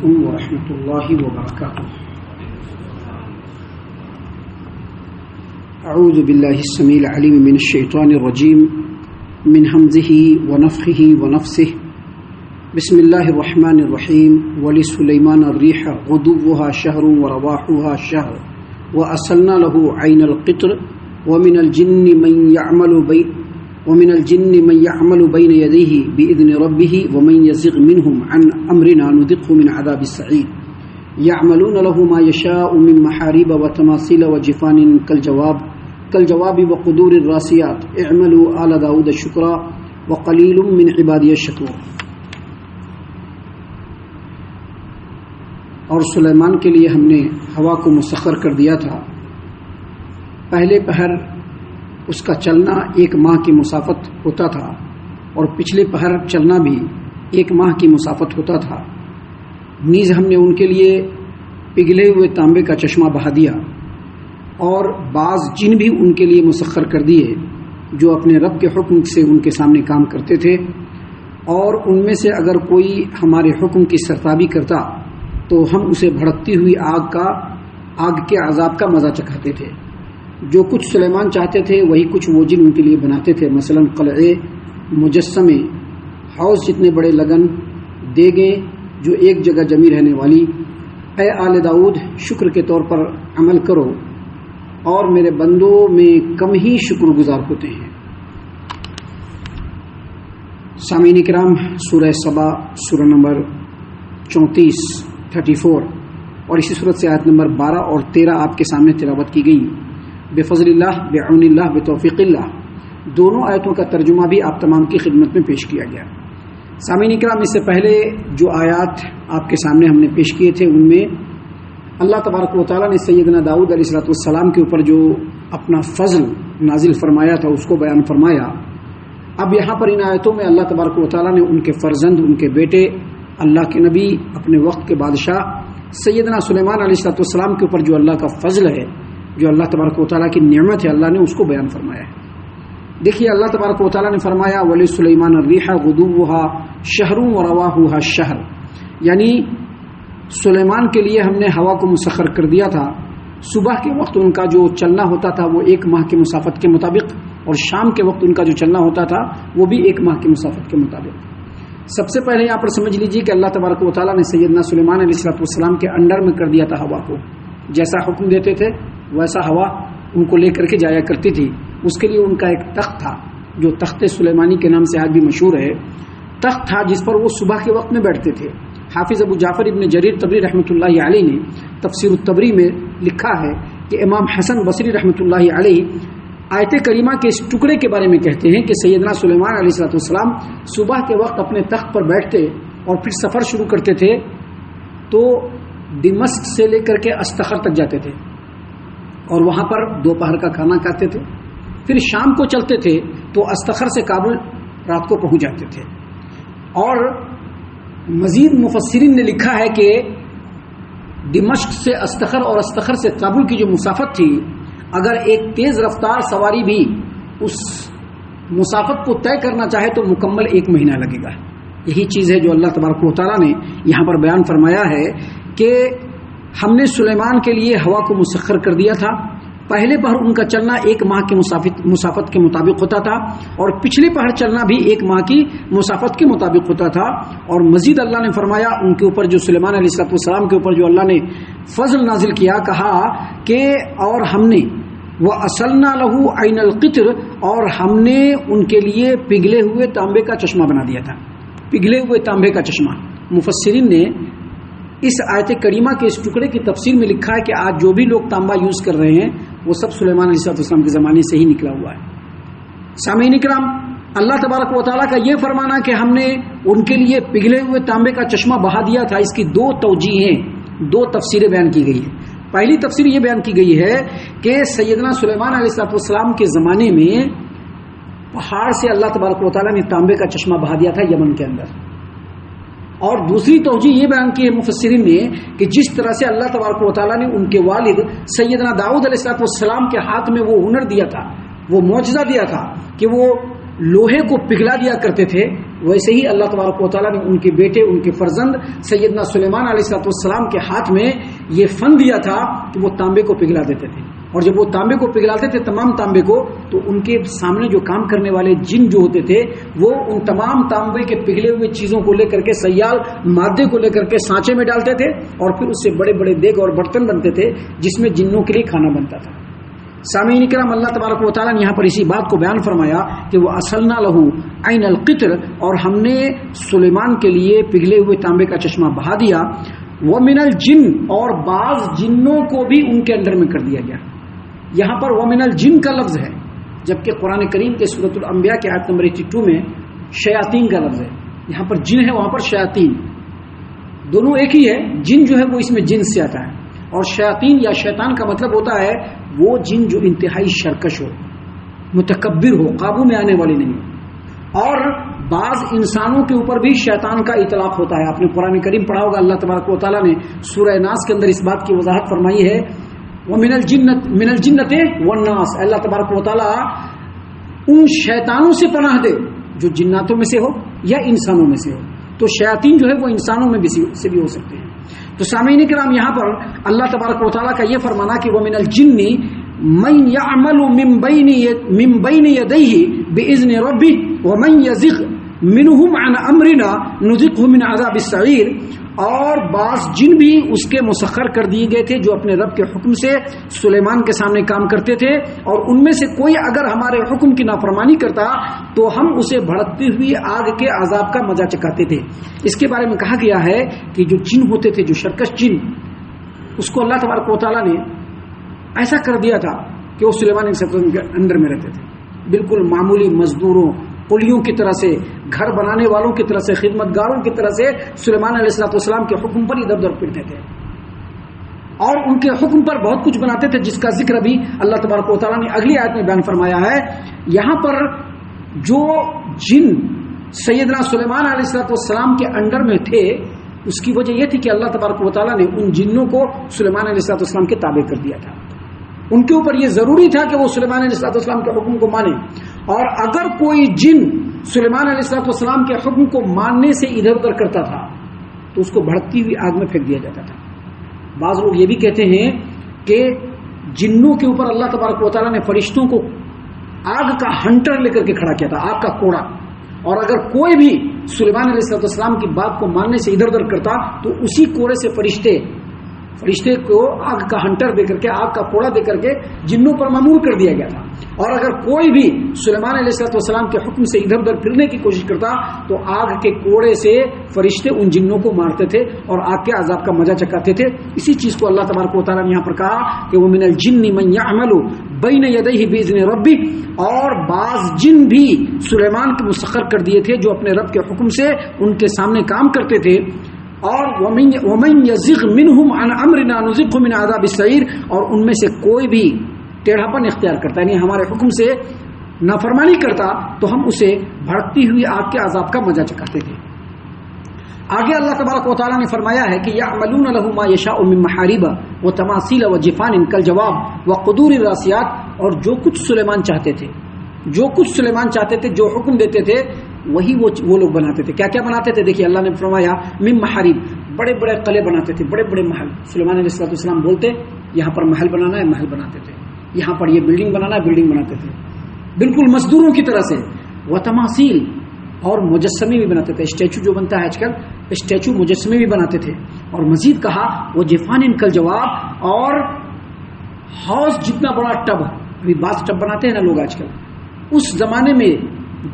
علیکم ورحمۃ اللہ وبرکاتہ۔ اعوذ باللہ السمیع العلیم من الشیطان الرجیم من حمزہ ونفخہ ونفثہ۔ بسم اللہ الرحمن الرحیم۔ ولسلیمان الریح غدوها شہر ورواحها شہر وأسلنا له عین القطر ومن الجن من يعمل بين يديه بإذن ربه ومن يزغ منهم عن أمرنا نذقه من عذاب السعير يعملون له ما يشاء من محاريب وتماثيل وجفان كالجواب وقدور الراسيات اعملوا آل داود شكرا وقليل من عبادي الشكور۔ اور سلیمان کے لیے ہم نے ہوا کو مسخر کر دیا تھا۔ پہلے پہر اس کا چلنا 1 ماہ کی مسافت ہوتا تھا اور پچھلے پہر چلنا بھی 1 ماہ کی مسافت ہوتا تھا۔ نیز ہم نے ان کے لیے پگھلے ہوئے تانبے کا چشمہ بہا دیا اور بعض جن بھی ان کے لیے مسخر کر دیے جو اپنے رب کے حکم سے ان کے سامنے کام کرتے تھے، اور ان میں سے اگر کوئی ہمارے حکم کی سرتابی کرتا تو ہم اسے بھڑکتی ہوئی آگ کے عذاب کا مزہ چکھاتے تھے۔ جو کچھ سلیمان چاہتے تھے وہی کچھ وہ جن ان کے لیے بناتے تھے، مثلا قلعے، مجسمے، حوض جتنے بڑے لگن، دیگیں جو ایک جگہ جمی رہنے والی۔ اے آل داؤد، شکر کے طور پر عمل کرو اور میرے بندوں میں کم ہی شکر گزار ہوتے ہیں۔ سامعین کرام، سورہ سبا، سورہ نمبر 34 اور اسی صورت سے آیت نمبر 12 اور 13 آپ کے سامنے تلاوت کی گئی۔ بفضل اللہ، بعون اللہ، بتوفیق اللہ، دونوں آیتوں کا ترجمہ بھی آپ تمام کی خدمت میں پیش کیا گیا۔ سامعین کرام، اس سے پہلے جو آیات آپ کے سامنے ہم نے پیش کیے تھے ان میں اللہ تبارک و تعالیٰ نے سیدنا داؤد علیہ السلام کے اوپر جو اپنا فضل نازل فرمایا تھا اس کو بیان فرمایا۔ اب یہاں پر ان آیتوں میں اللہ تبارک و تعالیٰ نے ان کے فرزند، ان کے بیٹے، اللہ کے نبی، اپنے وقت کے بادشاہ سیدنا سلیمان علیہ السلام کے اوپر جو اللہ کا فضل ہے، جو اللہ تبارک و تعالیٰ کی نعمت ہے، اللہ نے اس کو بیان فرمایا ہے۔ دیکھیے، اللہ تبارک و تعالیٰ نے فرمایا وَلِسُلَيْمَانَ الرِّيحَ غُدُوُّهَا شَهْرٌ وَرَوَاحُهَا شَهْرٌ، یعنی سلیمان کے لیے ہم نے ہوا کو مسخر کر دیا تھا۔ صبح کے وقت ان کا جو چلنا ہوتا تھا وہ 1 ماہ کی مسافت کے مطابق، اور شام کے وقت ان کا جو چلنا ہوتا تھا وہ بھی 1 ماہ کی مسافت کے مطابق۔ سب سے پہلے یہاں پر سمجھ لیجیے کہ اللہ تبارک و تعالیٰ نے سیدنا سلیمان علیہ السلام کے انڈر میں کر دیا تھا ہوا کو۔ جیسا حکم دیتے تھے ویسا ہوا ان کو لے کر کے جایا کرتی تھی۔ اس کے لیے ان کا ایک تخت تھا جو تخت سلیمانی کے نام سے آج بھی مشہور ہے۔ تخت تھا جس پر وہ صبح کے وقت میں بیٹھتے تھے۔ حافظ ابو جعفر ابن جریر طبری رحمۃ اللہ علیہ نے تفسیر الطبری میں لکھا ہے کہ امام حسن بصری رحمۃ اللہ علیہ آیت کریمہ کے اس ٹکڑے کے بارے میں کہتے ہیں کہ سیدنا سلیمان علیہ السلام صبح کے وقت اپنے تخت پر بیٹھتے اور پھر سفر شروع کرتے تھے تو دمشق سے لے کر کے استخر تک جاتے تھے اور وہاں پر دوپہر کا کھانا کھاتے تھے۔ پھر شام کو چلتے تھے تو استخر سے کابل رات کو پہنچ جاتے تھے۔ اور مزید مفسرین نے لکھا ہے کہ دمشق سے استخر اور استخر سے کابل کی جو مسافت تھی، اگر ایک تیز رفتار سواری بھی اس مسافت کو طے کرنا چاہے تو مکمل 1 مہینہ لگے گا۔ یہی چیز ہے جو اللہ تبارک و تعالیٰ نے یہاں پر بیان فرمایا ہے کہ ہم نے سلیمان کے لیے ہوا کو مسخر کر دیا تھا۔ پہلے پہر ان کا چلنا 1 ماہ کی مسافت کے مطابق ہوتا تھا اور پچھلے پہر چلنا بھی 1 ماہ کی مسافت کے مطابق ہوتا تھا۔ اور مزید اللہ نے فرمایا ان کے اوپر جو سلیمان علیہ السلام کے اوپر جو اللہ نے فضل نازل کیا، کہا کہ اور ہم نے وَأَسَلْنَا لَهُ عَيْنَ الْقِطْرِ، اور ہم نے ان کے لیے پگھلے ہوئے تانبے کا چشمہ بنا دیا تھا۔ پگھلے ہوئے تانبے کا چشمہ، مفسرین نے اس آیت کریمہ کے اس ٹکڑے کی تفسیر میں لکھا ہے کہ آج جو بھی لوگ تانبا یوز کر رہے ہیں وہ سب سلیمان علیہ السلام کے زمانے سے ہی نکلا ہوا ہے۔ سامعین کرام، اللہ تبارک و تعالیٰ کا یہ فرمانا کہ ہم نے ان کے لیے پگھلے ہوئے تانبے کا چشمہ بہا دیا تھا، اس کی 2 توجیہیں، 2 تفسیریں بیان کی گئی ہیں۔ پہلی تفسیر یہ بیان کی گئی ہے کہ سیدنا سلیمان علیہ السلام کے زمانے میں پہاڑ سے اللہ تبارک و تعالیٰ نے تانبے کا چشمہ بہا دیا تھا یمن کے اندر۔ اور دوسری توجیہ یہ بیان کی ہے مفسرین نے کہ جس طرح سے اللہ تبارک و تعالیٰ نے ان کے والد سیدنا داؤد علیہ السلام کے ہاتھ میں وہ ہنر دیا تھا، وہ معجزہ دیا تھا کہ وہ لوہے کو پگھلا دیا کرتے تھے، ویسے ہی اللہ تبارک و تعالیٰ نے ان کے بیٹے، ان کے فرزند سیدنا سلیمان علیہ السلام کے ہاتھ میں یہ فن دیا تھا کہ وہ تانبے کو پگھلا دیتے تھے، اور جب وہ تانبے کو پگھلاتے تھے تمام تانبے کو، تو ان کے سامنے جو کام کرنے والے جن جو ہوتے تھے وہ ان تمام تانبے کے پگھلے ہوئے چیزوں کو لے کر کے، سیال مادے کو لے کر کے سانچے میں ڈالتے تھے، اور پھر اس سے بڑے بڑے دیگ اور برتن بنتے تھے جس میں جنوں کے لیے کھانا بنتا تھا۔ سامعین کرام، اللہ تبارک و تعالیٰ نے یہاں پر اسی بات کو بیان فرمایا کہ وہ اصلنا لہو عین القطر، اور ہم نے سلیمان کے لیے پگھلے ہوئے تانبے کا چشمہ بہا دیا، ومن الجن، اور بعض جنوں کو بھی ان کے اندر میں کر دیا گیا۔ یہاں پر ومن الجن کا لفظ ہے، جبکہ قرآن کریم کے سورۃ الانبیاء کے آیت نمبر 82 میں شیاطین کا لفظ ہے۔ یہاں پر جن ہے، وہاں پر شیاطین، دونوں ایک ہی ہے۔ جن جو ہے وہ اس میں جن سے آتا ہے، اور شیاطین یا شیطان کا مطلب ہوتا ہے وہ جن جو انتہائی شرکش ہو، متکبر ہو، قابو میں آنے والی نہیں ہو۔ اور بعض انسانوں کے اوپر بھی شیطان کا اطلاق ہوتا ہے۔ آپ نے قرآن کریم پڑھا ہوگا، اللہ تبارک و تعالیٰ نے سورہ ناس کے اندر اس بات کی وضاحت فرمائی ہے، وَمِنَ الْجِنَّةِ وَالنَّاسِ، اللہ تبارک و تعالیٰ ان شیطانوں سے پناہ دے جو جناتوں میں سے ہو یا انسانوں میں سے ہو۔ تو شیاطین جو ہے وہ انسانوں میں سے بھی ہو سکتے ہیں۔ تو سامعین کرام، یہاں پر اللہ تبارک و تعالیٰ کا یہ فرمانا کہ وَمِنَ الْجِنِّ مَن يَعْمَلُ مِن بَيْنِ يَدَيْهِ بِإِذْنِ رَبِّهِ وَمَن يَزِغْ مِنْهُمْ عَنْ أَمْرِنَا نُذِقْهُ مِنْ عَذَابِ السَّعِيرِ، اور بعض جن بھی اس کے مسخر کر دیے گئے تھے جو اپنے رب کے حکم سے سلیمان کے سامنے کام کرتے تھے، اور ان میں سے کوئی اگر ہمارے حکم کی نافرمانی کرتا تو ہم اسے بھڑکتی ہوئی آگ کے عذاب کا مزہ چکھاتے تھے۔ اس کے بارے میں کہا گیا ہے کہ جو جن ہوتے تھے، جو شرکش جن، اس کو اللہ تبارک و تعالیٰ نے ایسا کر دیا تھا کہ وہ سلیمان علیہ السلام کے اندر میں رہتے تھے، بالکل معمولی مزدوروں، قلیوں کی طرح سے، گھر بنانے والوں کی طرح سے، خدمت گاروں کی طرح سے سلیمان علیہ السلام کے حکم پر ادھر ادھر پھرتے تھے، اور ان کے حکم پر بہت کچھ بناتے تھے، جس کا ذکر ابھی اللہ تبارک و تعالیٰ نے اگلی آیت میں بیان فرمایا ہے۔ یہاں پر جو جن سیدنا سلیمان علیہ السلام کے انڈر میں تھے، اس کی وجہ یہ تھی کہ اللہ تبارک و تعالیٰ نے ان جنوں کو سلیمان علیہ السلام کے تابع کر دیا تھا۔ ان کے اوپر یہ ضروری تھا کہ وہ سلیمان علیہ السلام کے حکم کو مانیں، اور اگر کوئی جن سلیمان علیہ السلام کے حکم کو ماننے سے ادھر ادھر کرتا تھا تو اس کو بھڑکتی ہوئی آگ میں پھینک دیا جاتا تھا۔ بعض لوگ یہ بھی کہتے ہیں کہ جنوں کے اوپر اللہ تبارک و تعالیٰ نے فرشتوں کو آگ کا ہنٹر لے کر کے کھڑا کیا تھا، آگ کا کوڑا، اور اگر کوئی بھی سلیمان علیہ السلام کی بات کو ماننے سے ادھر ادھر کرتا تو اسی کوڑے سے فرشتے کو آگ کا ہنٹر دے کر کے، آگ کا کوڑا دے کر کے جنوں پر معمور کر دیا گیا تھا۔ اور اگر کوئی بھی سلیمان علیہ السلام کے حکم سے ادھر ادھر پھرنے کی کوشش کرتا تو آگ کے کوڑے سے فرشتے ان جنوں کو مارتے تھے اور آگ کے عذاب کا مزہ چکھاتے تھے۔ اسی چیز کو اللہ تبارک و تعالیٰ نے یہاں پر کہا کہ وَمِنَ الْجِنِّ مَن يَعْمَلُ بَيْنَ يَدَيْهِ بِإِذْنِ رَبِّهِ، اور بعض جن بھی سلیمان کے مسخر کر دیے تھے جو اپنے رب کے حکم سے ان کے سامنے کام کرتے تھے۔ اور وَمَن يَزِغْ مِنْهُمْ عَنْ أَمْرِنَا نُذِقْهُ مِنْ عَذَابِ السَّعِيرِ، اور ان میں سے کوئی بھی ٹیڑھاپن اختیار کرتا، یعنی ہمارے حکم سے نافرمانی کرتا تو ہم اسے بھڑکتی ہوئی آگ کے عذاب کا مزہ چکھاتے تھے۔ آگے اللہ تبارک و تعالیٰ نے فرمایا ہے کہ يَعْمَلُونَ لَهُ مَا يَشَاءُ مِن مَحَارِبَ وَتَمَاثِيلَ وَجِفَانٍ كَالْجَوَابِ وَقُدُورِ الرَّاسِيَاتِ، اور جو کچھ سلیمان چاہتے تھے، جو حکم دیتے تھے وہی وہ لوگ بناتے تھے۔ کیا کیا بناتے تھے؟ دیکھیے اللہ نے فرمایا من محارب، بڑے بڑے قلعے بناتے تھے، بڑے بڑے محل۔ سلیمان علیہ السلام بولتے یہاں پر محل بنانا ہے، محل بناتے تھے، یہاں پر یہ بلڈنگ بنانا ہے، بلڈنگ بناتے تھے، بالکل مزدوروں کی طرح سے۔ وتماثیل، اور مجسمے بھی بناتے تھے، اسٹیچو جو بنتا ہے آج کل، اسٹیچو مجسمے بھی بناتے تھے۔ اور مزید کہا وہ جفان کل جواب، اور حوض جتنا بڑا ٹب، ابھی باتھ ٹب بناتے ہیں نا لوگ آج کل، اس زمانے میں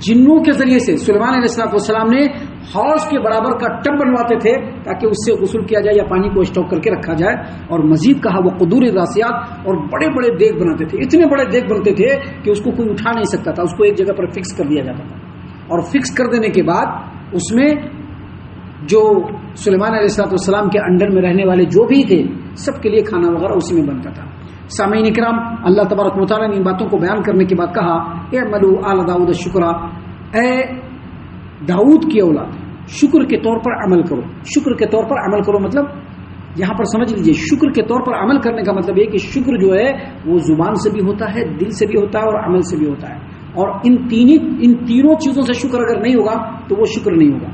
جنوں کے ذریعے سے سلیمان علیہ السلام نے حوض کے برابر کا ٹب بنواتے تھے تاکہ اس سے غسل کیا جائے یا پانی کو اسٹاک کر کے رکھا جائے۔ اور مزید کہا وہ قدور الراسیات، اور بڑے بڑے دیگ بناتے تھے، اتنے بڑے دیگ بنتے تھے کہ اس کو کوئی اٹھا نہیں سکتا تھا، اس کو ایک جگہ پر فکس کر دیا جاتا تھا، اور فکس کر دینے کے بعد اس میں جو سلیمان علیہ السلام کے انڈر میں رہنے والے جو بھی تھے سب کے لیے کھانا وغیرہ اسی میں بنتا تھا۔ سامعین کرام، اللہ تبارک و تعالیٰ نے ان باتوں کو بیان کرنے کے بعد کہا اعملوا آل داؤد الشکرا، اے داؤد کی اولاد شکر کے طور پر عمل کرو۔ شکر کے طور پر عمل کرو مطلب یہاں پر سمجھ لیجئے، شکر کے طور پر عمل کرنے کا مطلب یہ کہ شکر جو ہے وہ زبان سے بھی ہوتا ہے، دل سے بھی ہوتا ہے اور عمل سے بھی ہوتا ہے۔ اور ان تینوں چیزوں سے شکر اگر نہیں ہوگا تو وہ شکر نہیں ہوگا.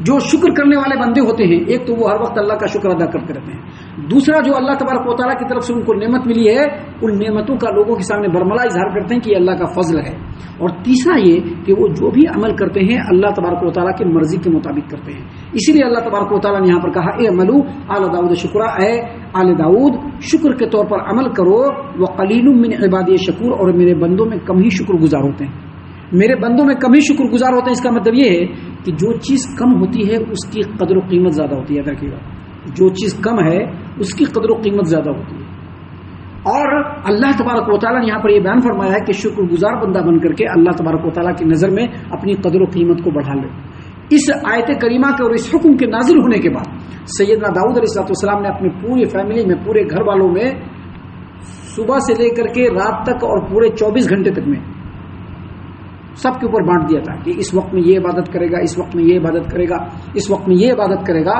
جو شکر کرنے والے بندے ہوتے ہیں، ایک تو وہ ہر وقت اللہ کا شکر ادا کرتے رہتے ہیں، دوسرا جو اللہ تبارک و تعالیٰ کی طرف سے ان کو نعمت ملی ہے ان نعمتوں کا لوگوں کے سامنے برملا اظہار کرتے ہیں کہ یہ اللہ کا فضل ہے، اور تیسرا یہ کہ وہ جو بھی عمل کرتے ہیں اللہ تبارک و تعالیٰ کی مرضی کے مطابق کرتے ہیں. اسی لیے اللہ تبارک و تعالیٰ نے یہاں پر کہا اے عملو آل داؤد شکرا، اے آل داؤد شکر کے طور پر عمل کرو، وقلیل من عبادی شکور، اور میرے بندوں میں کم ہی شکر گزار ہوتے ہیں. میرے بندوں میں کم ہی شکر گزار ہوتے ہیں، اس کا مطلب یہ ہے کہ جو چیز کم ہوتی ہے اس کی قدر و قیمت زیادہ ہوتی ہے. یاد رکھیے گا، جو چیز کم ہے اس کی قدر و قیمت زیادہ ہوتی ہے. اور اللہ تبارک و تعالیٰ نے یہاں پر یہ بیان فرمایا ہے کہ شکر گزار بندہ بن کر کے اللہ تبارک و تعالیٰ کی نظر میں اپنی قدر و قیمت کو بڑھا لے. اس آیت کریمہ کے اور اس حکم کے نازل ہونے کے بعد سیدنا داؤد علیہ السلام نے اپنی پوری فیملی میں، پورے گھر والوں میں، صبح سے لے کر کے رات تک اور پورے 24 گھنٹے تک میں سب کے اوپر بانٹ دیا تھا کہ اس وقت میں یہ عبادت کرے گا، اس وقت میں یہ عبادت کرے گا، اس وقت میں یہ عبادت کرے گا.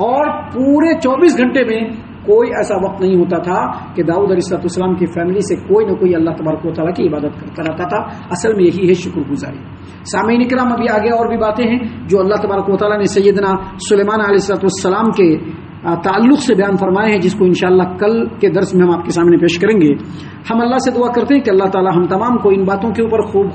اور پورے 24 گھنٹے میں کوئی ایسا وقت نہیں ہوتا تھا کہ داؤد علیہ السلام کی فیملی سے کوئی نہ کوئی اللہ تبارک و تعالیٰ کی عبادت کرتا رہتا تھا. اصل میں یہی ہے شکر گزاری. سامعین اکرام، ابھی آگے اور بھی باتیں ہیں جو اللہ تبارک و تعالیٰ نے سیدنا سلیمان علیہ السلام کے تعلق سے بیان فرمائے ہیں، جس کو انشاءاللہ کل کے درس میں ہم آپ کے سامنے پیش کریں گے. ہم اللہ سے دعا کرتے ہیں کہ اللہ تعالی ہم تمام کو ان باتوں کے اوپر خوب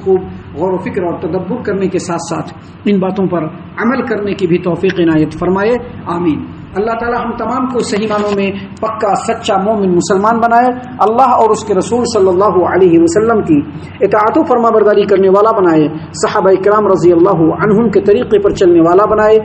غور و فکر اور تدبر کرنے کے ساتھ ساتھ ان باتوں پر عمل کرنے کی بھی توفیق عنایت فرمائے، آمین. اللہ تعالی ہم تمام کو صحیح معنوں میں پکا سچا مومن مسلمان بنائے، اللہ اور اس کے رسول صلی اللہ علیہ وسلم کی اطاعت و فرما برداری کرنے والا بنائے، صحابہ کرام رضی اللہ عنہم کے طریقے پر چلنے والا بنائے،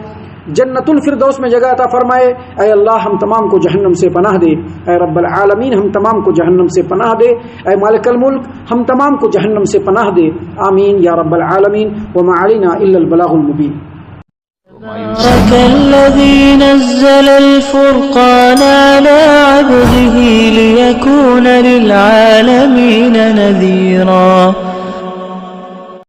جنت الفردوس میں جگہ عطا فرمائے. اے اللہ ہم تمام کو جہنم سے پناہ دے، اے رب العالمین ہم تمام کو جہنم سے پناہ دے، اے مالک الملک ہم تمام کو جہنم سے پناہ دے، آمین یا رب العالمین. وما علینا الا البلاغ المبین. تبارك الذي نزل الفرقان على عبده ليكون للعالمين نذيرا.